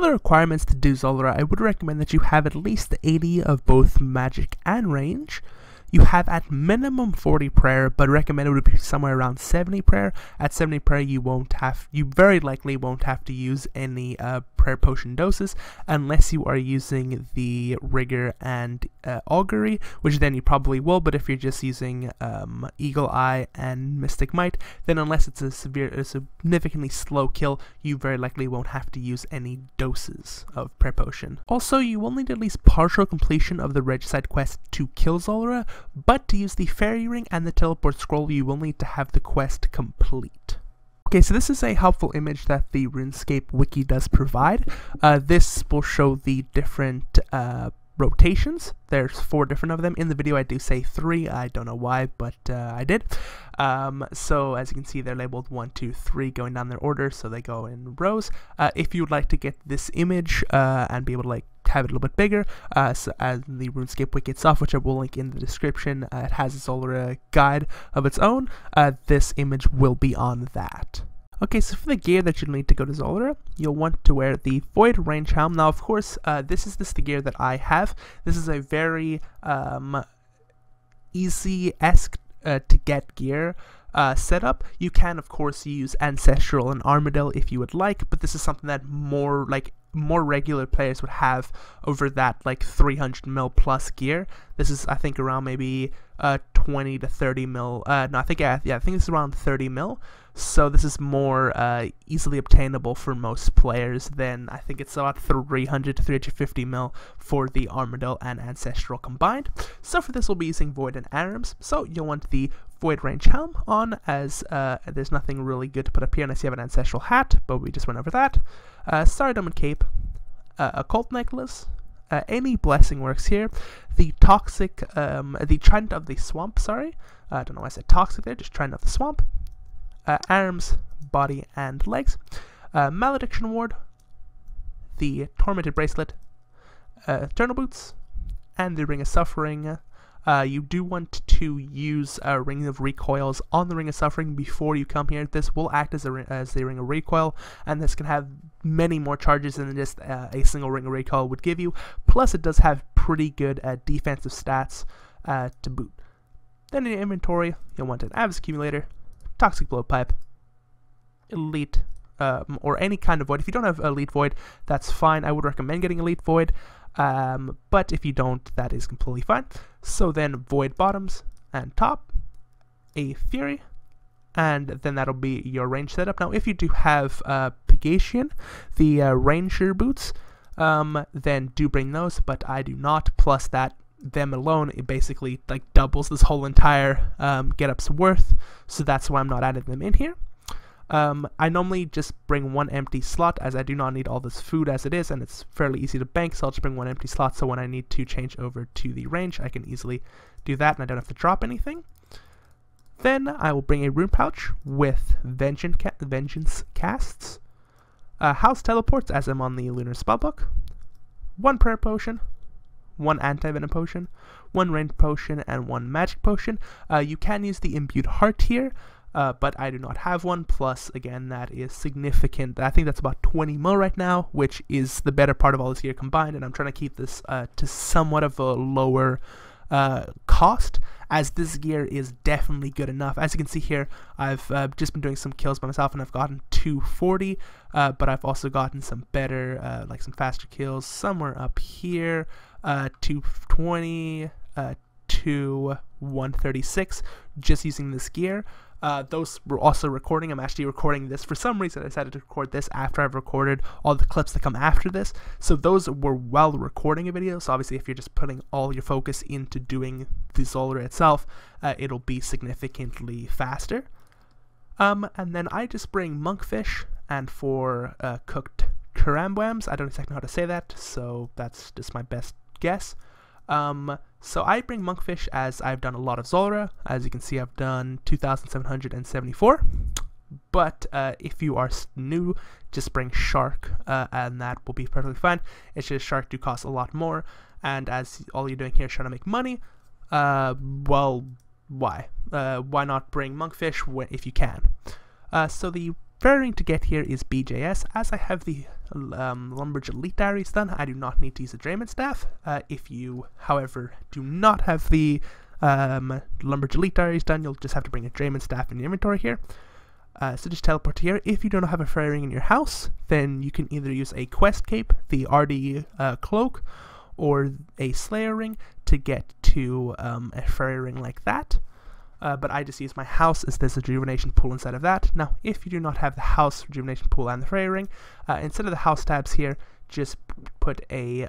For the requirements to do Zulrah, I would recommend that you have at least 80 of both magic and range. You have at minimum 40 prayer, but recommend it would be somewhere around 70 prayer. At 70 prayer, you very likely won't have to use any prayer potion doses unless you are using the rigor and augury, which then you probably will. But if you're just using eagle eye and mystic might, then unless it's a significantly slow kill, you very likely won't have to use any doses of prayer potion. Also, you will need at least partial completion of the regicide quest to kill Zulrah, but to use the fairy ring and the teleport scroll, you will need to have the quest complete. Okay, so this is a helpful image that the RuneScape wiki does provide. This will show the different rotations. There's 4 different of them. In the video I do say 3, I don't know why, but I did. So as you can see, they're labeled 1, 2, 3 going down their order, so they go in rows. If you would like to get this image and be able to have it a little bit bigger, so as the RuneScape wiki itself, which I will link in the description, it has a Zulrah guide of its own. This image will be on that. Okay, so for the gear that you'll need to go to Zulrah, you'll want to wear the Void Range Helm. Now, of course, this is the gear that I have. This is a very easy-esque to get gear setup. You can, of course, use Ancestral and Armadillo if you would like, but this is something that more regular players would have over that 300 mil plus gear. This is, I think, around maybe 20 to 30 mil. No, I think it's around 30 mil. So this is more easily obtainable for most players than, I think it's about 300 to 350 mil for the Armadillo and Ancestral combined. So for this we'll be using Void and Arams. So you'll want the Void Range Helm on, as there's nothing really good to put up here unless you have an Ancestral hat, but we just went over that. Stardom and Cape, Occult Necklace, any blessing works here. The Trident of the Swamp, sorry. I don't know why I said toxic there, just Trident of the Swamp. Arms, body, and legs. Malediction Ward, the Tormented Bracelet, Eternal Boots, and the Ring of Suffering. You do want to use a Ring of Recoils on the Ring of Suffering before you come here. This will act as the Ring of Recoil, and this can have many more charges than just a single Ring of Recoil would give you. Plus, it does have pretty good defensive stats to boot. Then in your inventory, you'll want an Avis Accumulator, Toxic Blowpipe, Elite, or any kind of Void. If you don't have Elite Void, that's fine. I would recommend getting Elite Void, but if you don't, that is completely fine. So then Void bottoms and top, a Fury, and then that'll be your range setup. Now, if you do have Pegasian, the Ranger boots, then do bring those, but I do not. Plus that, them alone, it basically doubles this whole entire get-up's worth, so that's why I'm not adding them in here. I normally just bring 1 empty slot, as I do not need all this food as it is, and it's fairly easy to bank, so I'll just bring 1 empty slot, so when I need to change over to the range, I can easily do that, and I don't have to drop anything. Then I will bring a rune pouch with Vengeance casts, House Teleports, as I'm on the Lunar Spellbook, 1 Prayer Potion, 1 Anti-Venom Potion, 1 Rain Potion, and 1 Magic Potion. You can use the Imbued Heart here, but I do not have one. Plus, again, that is significant. I think that's about 20 mil right now, which is the better part of all this gear combined, and I'm trying to keep this to somewhat of a lower cost, as this gear is definitely good enough. As you can see here, I've just been doing some kills by myself, and I've gotten 240, but I've also gotten some better, some faster kills somewhere up here, 220 to 136, just using this gear. Those were also recording. I'm actually recording this. For some reason, I decided to record this after I've recorded all the clips that come after this. So those were while recording a video. So obviously, if you're just putting all your focus into doing the Zulrah itself, it'll be significantly faster. And then I just bring monkfish, and for cooked karambwams, I don't exactly know how to say that, so that's just my best guess. So I bring monkfish as I've done a lot of Zulrah. As you can see, I've done 2,774. But if you are new, just bring shark, and that will be perfectly fine. It's just shark do cost a lot more, and as all you're doing here is trying to make money, well, why? Why not bring monkfish if you can? So the variant to get here is BJS. As I have the Lumberj's Elite Diaries done, I do not need to use a Drayman Staff. If you, however, do not have the Lumberj's Elite Diaries done, you'll just have to bring a Drayman Staff in your inventory here. So just teleport to here. If you don't have a fairy ring in your house, then you can either use a quest cape, the RD cloak, or a Slayer ring to get to a fairy ring like that. But I just use my house as there's a rejuvenation pool inside of that. Now, if you do not have the house rejuvenation pool and the fairy ring, instead of the house tabs here, just put a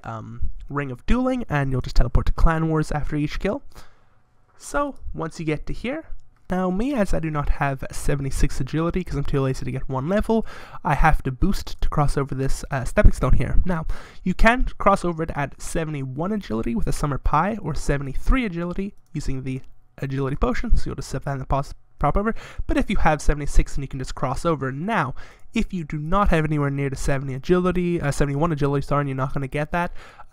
ring of dueling, and you'll just teleport to Clan Wars after each kill. So once you get to here, now me, as I do not have 76 agility because I'm too lazy to get 1 level, I have to boost to cross over this stepping stone here. Now, you can cross over it at 71 agility with a summer pie, or 73 agility using the agility potion, so you'll just set that in the prop over. But if you have 76, then you can just cross over. Now, if you do not have anywhere near to 71 agility, sorry, and you're not going to get that,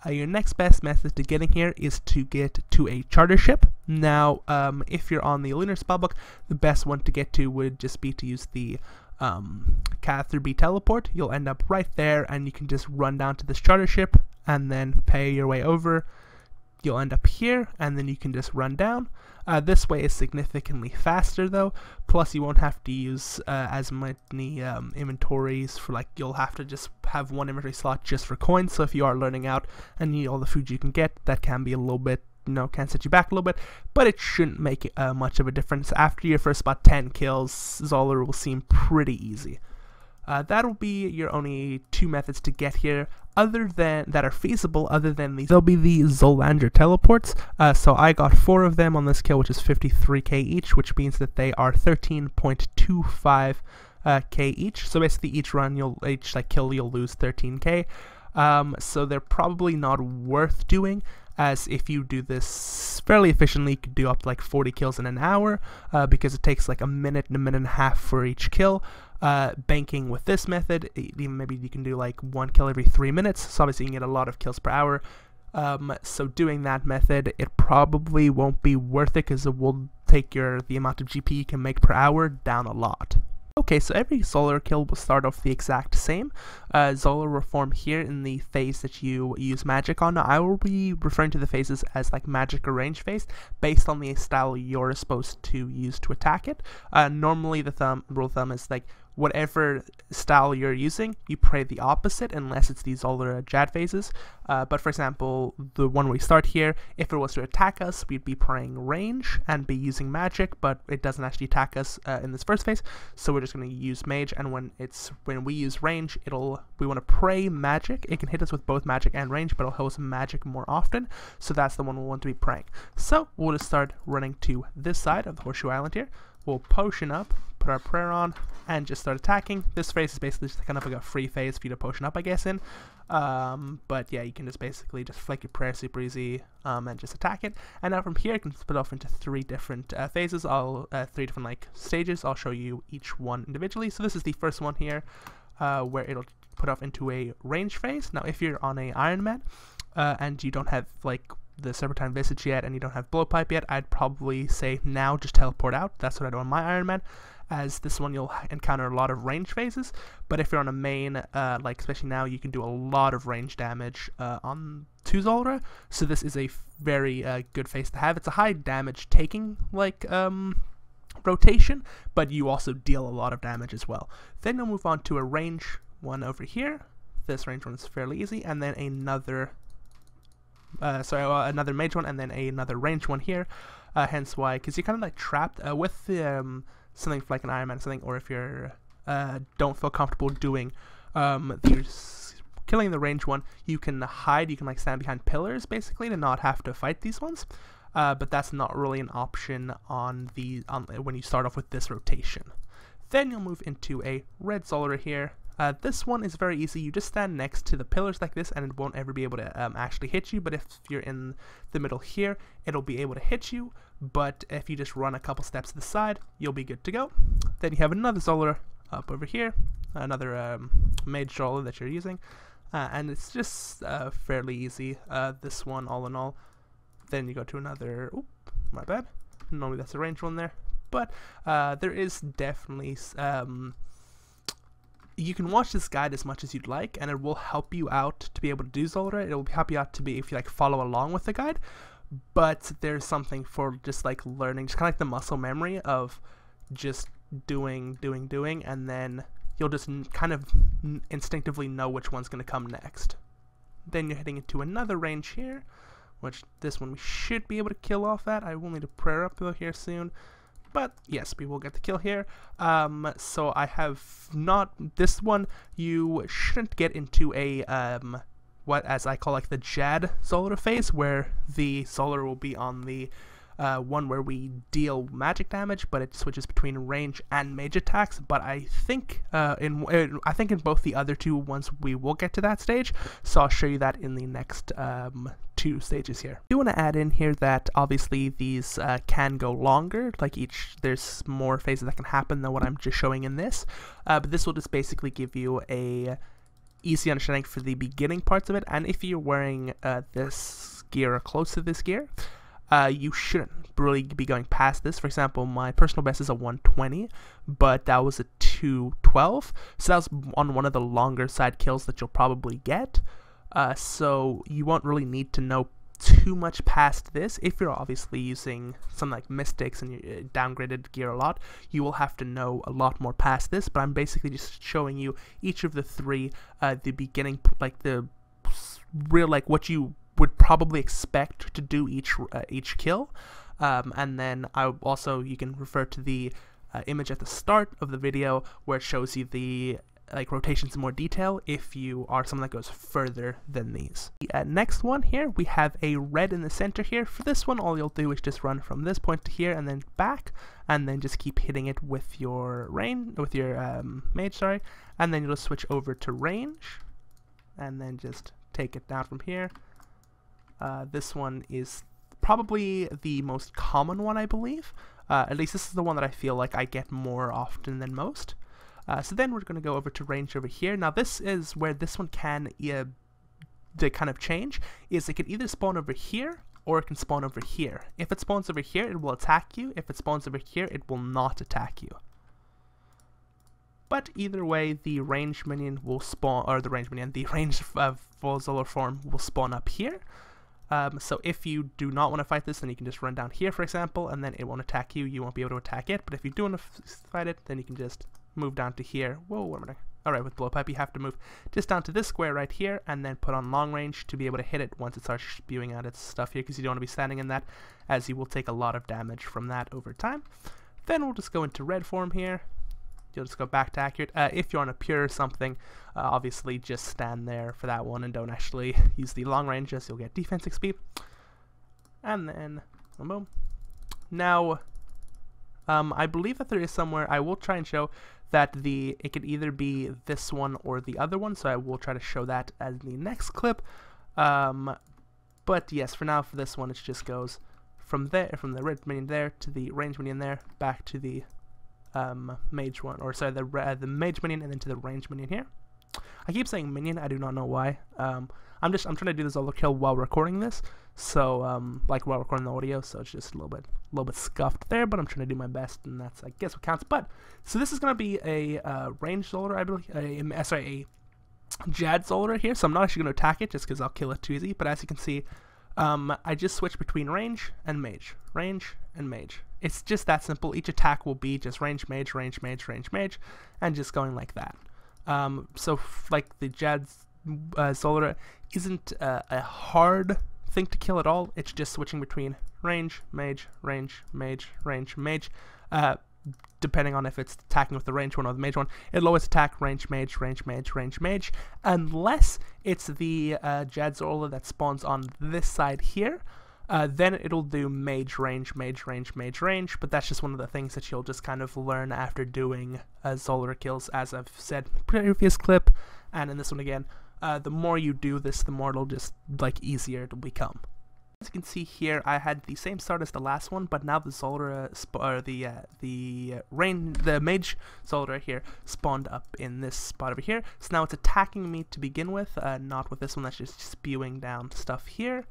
your next best method to getting here is to get to a charter ship. Now, if you're on the lunar spellbook, the best one to get to would just be to use the Cath B teleport. You'll end up right there, and you can just run down to this charter ship and then pay your way over. You'll end up here, and then you can just run down. This way is significantly faster though, plus you won't have to use as many inventories for, like, you'll have to just have 1 inventory slot just for coins. So if you are learning out and need all the food you can get, that can be a little bit, can set you back a little bit, but it shouldn't make much of a difference. After your first about 10 kills, Zulrah will seem pretty easy. That'll be your only 2 methods to get here, that are feasible, other than these. There'll be the Zolander teleports. So I got 4 of them on this kill, which is 53k each, which means that they are 13.25k each. So basically each kill you'll lose 13k. So they're probably not worth doing, as if you do this fairly efficiently, you could do up to like 40 kills in an hour, because it takes like a minute and a half for each kill. Banking with this method, maybe you can do like 1 kill every 3 minutes, so obviously you can get a lot of kills per hour. So doing that method, it probably won't be worth it, because it will take the amount of GP you can make per hour down a lot. Okay, so every Zulrah kill will start off the exact same. Zulrah will form here in the phase that you use magic on. Now, I will be referring to the phases as like magic or range phase, based on the style you're supposed to use to attack it. Normally the rule of thumb is like, whatever style you're using, you pray the opposite, unless it's these Zulrah Jad phases. But for example, the one we start here, if it was to attack us, we'd be praying range and be using magic, but it doesn't actually attack us in this first phase, so we're just going to use mage. And when we use range, we want to pray magic. It can hit us with both magic and range, but it'll hit us magic more often, so that's the one we want to be praying. So we'll just start running to this side of the Horseshoe Island here. We'll potion up, put our prayer on, and just start attacking. This phase is basically just kind of like a free phase for you to potion up, I guess, in. But yeah, you can just basically just flick your prayer super easy, and just attack it. And now from here, you can split off into 3 different phases, 3 different like stages. I'll show you each one individually. So this is the first one here, where it'll put off into a range phase. Now, if you're on a Iron Man, and you don't have like the Serpentine Visage yet, and you don't have Blowpipe yet, I'd probably say now just teleport out. That's what I do on my Iron Man, as this one you'll encounter a lot of range phases. But if you're on a main, like especially now, you can do a lot of range damage on to Zulrah, so this is a very good phase to have. It's a high damage taking like rotation, but you also deal a lot of damage as well. Then you'll move on to a range one over here. This range one is fairly easy, and then another another mage one, and then another range one here. Hence why, because you're kind of like trapped with the something like an Iron Man or something, or if you're don't feel comfortable doing killing the range one, you can hide, you can like stand behind pillars basically to not have to fight these ones. But that's not really an option on when you start off with this rotation. Then you'll move into a red Zulrah here. This one is very easy. You just stand next to the pillars like this, and it won't ever be able to actually hit you. But if you're in the middle here, it'll be able to hit you. But if you just run a couple steps to the side, you'll be good to go. Then you have another Zulrah up over here, another mage Zulrah that you're using, and it's just fairly easy. This one, all in all. Then you go to another. Oop, my bad. Normally that's a range one there, but there is definitely you can watch this guide as much as you'd like, and it will help you out to be able to do Zulrah. It will help you out to be, if you like, follow along with the guide. But there's something for just like learning, just kind of like the muscle memory of just doing, and then you'll just kind of instinctively know which one's going to come next. Then you're heading into another range here, which this one we should be able to kill off at. I will need a prayer up though here soon. But yes, we will get the kill here. So I have not, this one, you shouldn't get into a, what as I call like the Jad Zulrah phase, where the Zulrah will be on the one where we deal magic damage, but it switches between range and mage attacks. But I think in both the other two ones we will get to that stage, so I'll show you that in the next 2 stages here. I do want to add in here that obviously these can go longer, like there's more phases that can happen than what I'm just showing in this, but this will just basically give you a easy understanding for the beginning parts of it. And if you're wearing this gear or close to this gear, you shouldn't really be going past this. For example, my personal best is a 120, but that was a 212, so that was on one of the longer side kills that you'll probably get. So you won't really need to know too much past this. If you're obviously using something like Mystics and you downgraded gear a lot, you will have to know a lot more past this, but I'm basically just showing you each of the 3, the beginning, like the real, like what you would probably expect to do each kill, and then you can refer to the image at the start of the video where it shows you the like rotations in more detail if you are someone that goes further than these. The next one here, we have a red in the center here. For this one, all you'll do is just run from this point to here and then back, and then just keep hitting it with your mage, sorry, and then you'll just switch over to range, and then just take it down from here. This one is probably the most common one, I believe. At least this is the one that I feel like I get more often than most. So then we're going to go over to range over here. Now this is where this one can the kind of change is it can either spawn over here or it can spawn over here. If it spawns over here, it will attack you. If it spawns over here, it will not attack you. But either way, the range minion will spawn, or the range full Zulrah form will spawn up here. So if you do not want to fight this, then you can just run down here, for example, and then it won't attack you. You won't be able to attack it. But if you do want to fight it, then you can just move down to here. Whoa, what am I doing? Alright, with blowpipe, you have to move just down to this square right here, and then put on long range to be able to hit it once it starts spewing out its stuff here, because you don't want to be standing in that, as you will take a lot of damage from that over time. Then we'll just go into red form here. You'll just go back to accurate. If you're on a pure or something, obviously just stand there for that one and don't actually use the long range, as you'll get defense XP. And then, boom. Now, I believe that there is somewhere, I will try and show that it could either be this one or the other one, so I will try to show that as the next clip. But yes, for now, for this one, it just goes from the red minion there to the range minion there, back to the mage one, or sorry, the mage minion, and then to the range minion here. I keep saying minion, I do not know why. I'm trying to do this overkill while recording this, so like while recording the audio, so it's just a little bit scuffed there, but I'm trying to do my best, and that's, I guess, what counts. But so this is gonna be a range Zulrah, I believe, a Jad Zulrah here. So I'm not actually gonna attack it just because I'll kill it too easy. But as you can see, I just switch between range and mage, It's just that simple. Each attack will be just range, mage, range, mage, range, mage, and just going like that. So like the Jad Zulrah isn't a hard thing to kill at all. It's just switching between range, mage, range, mage, range, mage. Depending on if it's attacking with the range one or the mage one, it'll always attack range, mage, range, mage, range, mage, unless it's the Jad Zulrah that spawns on this side here. Then it'll do mage, range, mage, range, mage, range, but that's just one of the things that you'll just kind of learn after doing Zulrah kills, as I've said in the previous clip, and in this one again. The more you do this, the more it'll just, like, easier it'll become. As you can see here, I had the same start as the last one, but now the Zulrah, the Mage Zulrah here spawned up in this spot over here. So now it's attacking me to begin with, not with this one that's just spewing down stuff here.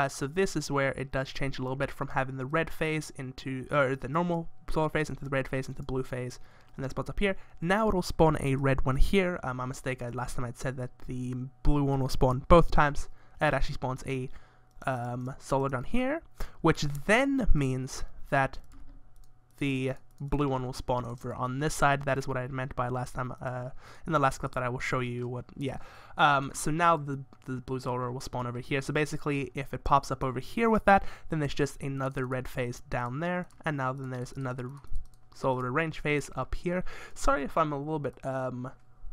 So this is where it does change a little bit from having the red phase into, or the normal Zulrah phase into the red phase into the blue phase, and then spawns up here. Now it'll spawn a red one here. My mistake, last time I'd said that the blue one will spawn both times. It actually spawns a Zulrah down here, which then means that the blue one will spawn over on this side. That is what I had meant by last time, in the last clip that I will show you what, yeah. So now the blue Zulrah will spawn over here. So basically, if it pops up over here with that, then there's just another red phase down there, and now then there's another Zulrah range phase up here. Sorry if I'm a little bit,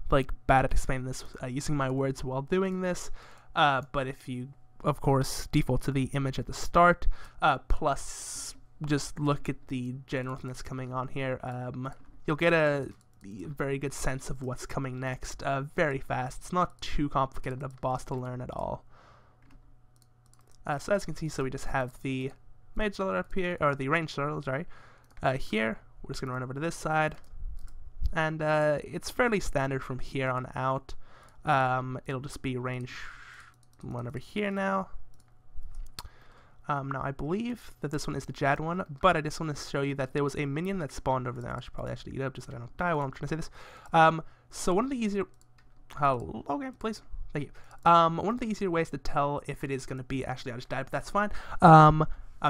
like, bad at explaining this, using my words while doing this, but if you, of course, default to the image at the start, plus just look at the general thing that's coming on here, you'll get a very good sense of what's coming next very fast. It's not too complicated of a boss to learn at all. So as you can see, so we just have the Mage Zulrah up here, or the range Zulrah, sorry, here. We're just going to run over to this side, and it's fairly standard from here on out. It'll just be range one over here now. Now I believe that this one is the Jad one, but I just want to show you that there was a minion that spawned over there. I should probably actually eat up just so I don't die while I'm trying to say this. So one of the easier... Hello, okay, please. Thank you. One of the easier ways to tell if it is going to be... Actually, I just died, but that's fine. I'm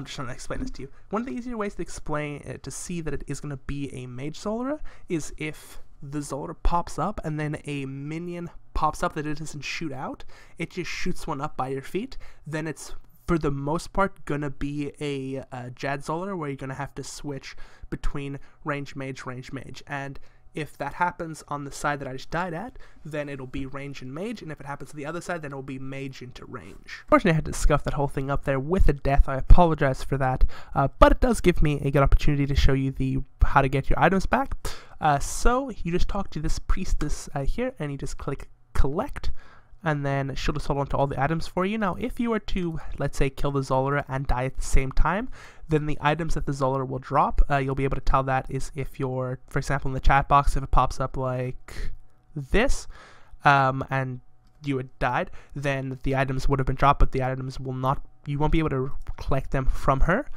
just trying to explain this to you. One of the easier ways to explain, to see that it is going to be a Mage Zulrah is if the Zulrah pops up and then a minion pops up that it doesn't shoot out. It just shoots one up by your feet. Then it's, for the most part, gonna be a Jad Zulrah where you're gonna have to switch between range mage, and if that happens on the side that I just died at, then it'll be range and mage, and if it happens to the other side, then it'll be mage into range. Unfortunately, I had to scuff that whole thing up there with a death. I apologize for that, but it does give me a good opportunity to show you how to get your items back. So you just talk to this priestess here, and you just click collect, and then she'll just hold on to all the items for you. Now, if you were to, let's say, kill the Zulrah and die at the same time, then the items that the Zulrah will drop, you'll be able to tell that is if you're, for example, in the chat box, if it pops up like this, and you had died, then the items would have been dropped, but the items will not, you won't be able to collect them from her.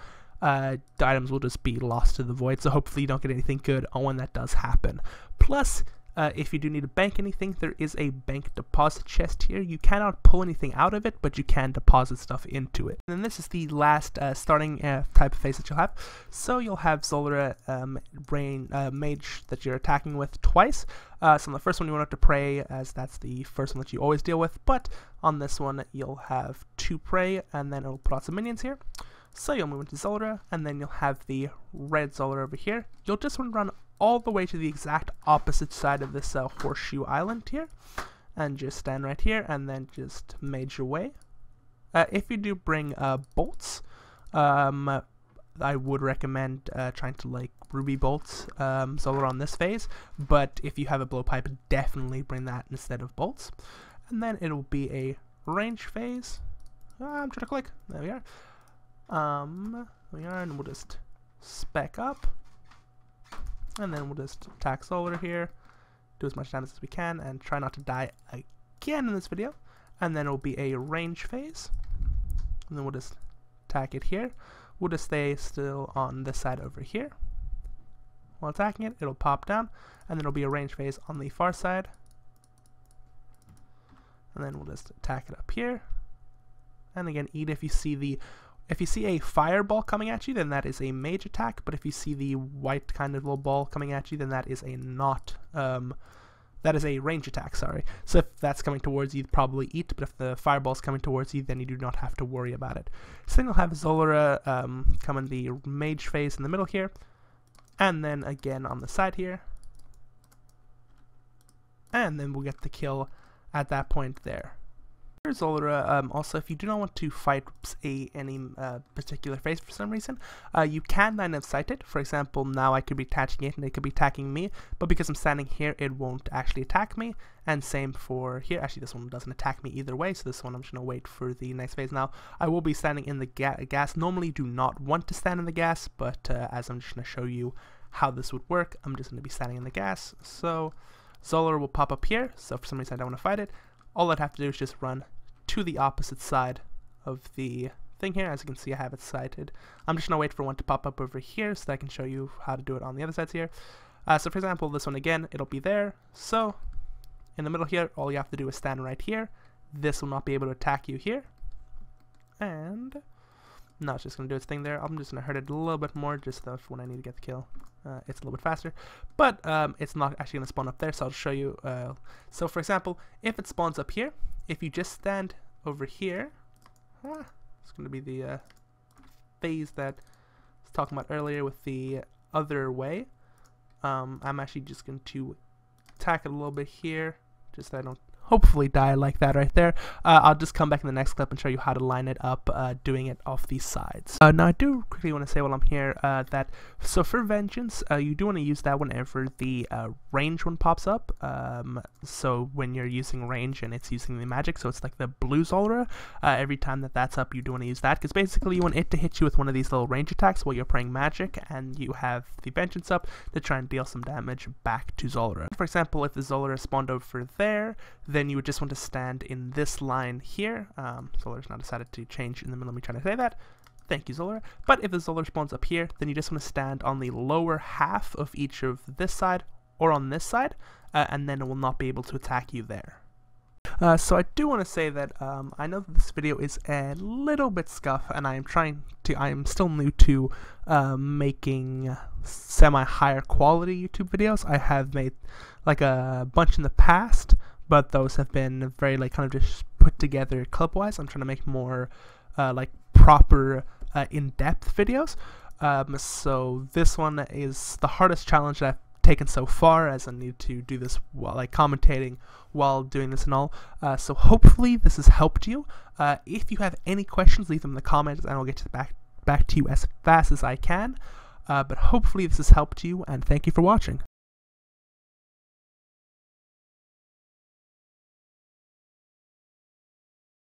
The items will just be lost to the void, so hopefully you don't get anything good when that does happen. Plus, if you do need to bank anything, there is a bank deposit chest here. You cannot pull anything out of it, but you can deposit stuff into it. And then this is the last starting type of phase that you'll have. So you'll have Zulrah Mage that you're attacking with twice. So on the first one you won't have to pray, as that's the first one that you always deal with, but on this one you'll have 2 pray, and then it'll put out some minions here. So you'll move into Zulrah, and then you'll have the red Zulrah over here. You'll just want to run all the way to the exact opposite side of this horseshoe island here, and just stand right here, and then just mage your way. If you do bring bolts, I would recommend trying to like ruby bolts Zulrah on this phase, but if you have a blowpipe, definitely bring that instead of bolts. And then it'll be a range phase. I'm trying to click. There we are. And we'll just spec up, and then we'll just attack Zulrah here, do as much damage as we can, and try not to die again in this video. And then it'll be a range phase, and then we'll just attack it here. We'll just stay still on this side over here. While attacking it, it'll pop down, and then it'll be a range phase on the far side. And then we'll just attack it up here. And again, if you see a fireball coming at you, then that is a mage attack, but if you see the white kind of little ball coming at you, then that is a range attack, sorry. So if that's coming towards you, probably eat, but if the fireball's coming towards you, then you do not have to worry about it. So then you'll have Zulrah come in the mage phase in the middle here, and then again on the side here, and then we'll get the kill at that point there. Zulrah, also, if you do not want to fight any particular phase for some reason, you can line of sight it. For example, now I could be attaching it and it could be attacking me, but because I'm standing here, it won't actually attack me. And same for here. Actually, this one doesn't attack me either way, so this one I'm just going to wait for the next phase. Now, I will be standing in the gas. Normally, do not want to stand in the gas, but as I'm just going to show you how this would work, I'm just going to be standing in the gas. So, Zulrah will pop up here, so for some reason I don't want to fight it. All I'd have to do is just run to the opposite side of the thing here. As you can see, I have it sighted. I'm just going to wait for one to pop up over here so that I can show you how to do it on the other sides here. So for example, this one again, it'll be there. So in the middle here, all you have to do is stand right here. This will not be able to attack you here. And no, it's just going to do its thing there. I'm just going to hurt it a little bit more, just so when I need to get the kill, it's a little bit faster. But it's not actually going to spawn up there, so I'll show you. So for example, if it spawns up here, if you just stand over here, it's going to be the phase that I was talking about earlier with the other way. I'm actually just going to attack it a little bit here, just so I don't hopefully die like that right there. I'll just come back in the next clip and show you how to line it up, doing it off these sides. Now I do quickly want to say while I'm here that so for Vengeance, you do want to use that whenever the range one pops up. So when you're using range and it's using the magic, so it's like the blue Zulrah, every time that that's up, you do want to use that, because basically you want it to hit you with one of these little range attacks while you're praying magic, and you have the Vengeance up to try and deal some damage back to Zulrah. For example, if the Zulrah spawned over there, then you would just want to stand in this line here. Zulrah's now decided to change in the middle of me trying to say that. Thank you, Zulrah. But if the Zulrah spawns up here, then you just want to stand on the lower half of each of this side or on this side, and then it will not be able to attack you there. So I do want to say that I know that this video is a little bit scuffed, and I am still new to making semi-higher quality YouTube videos. I have made like a bunch in the past, but those have been very like kind of just put together clip-wise. I'm trying to make more like proper in-depth videos. So this one is the hardest challenge that I've taken so far, as I need to do this while like commentating while doing this and all. So hopefully this has helped you. If you have any questions, leave them in the comments and I'll get back to you as fast as I can. But hopefully this has helped you, and thank you for watching.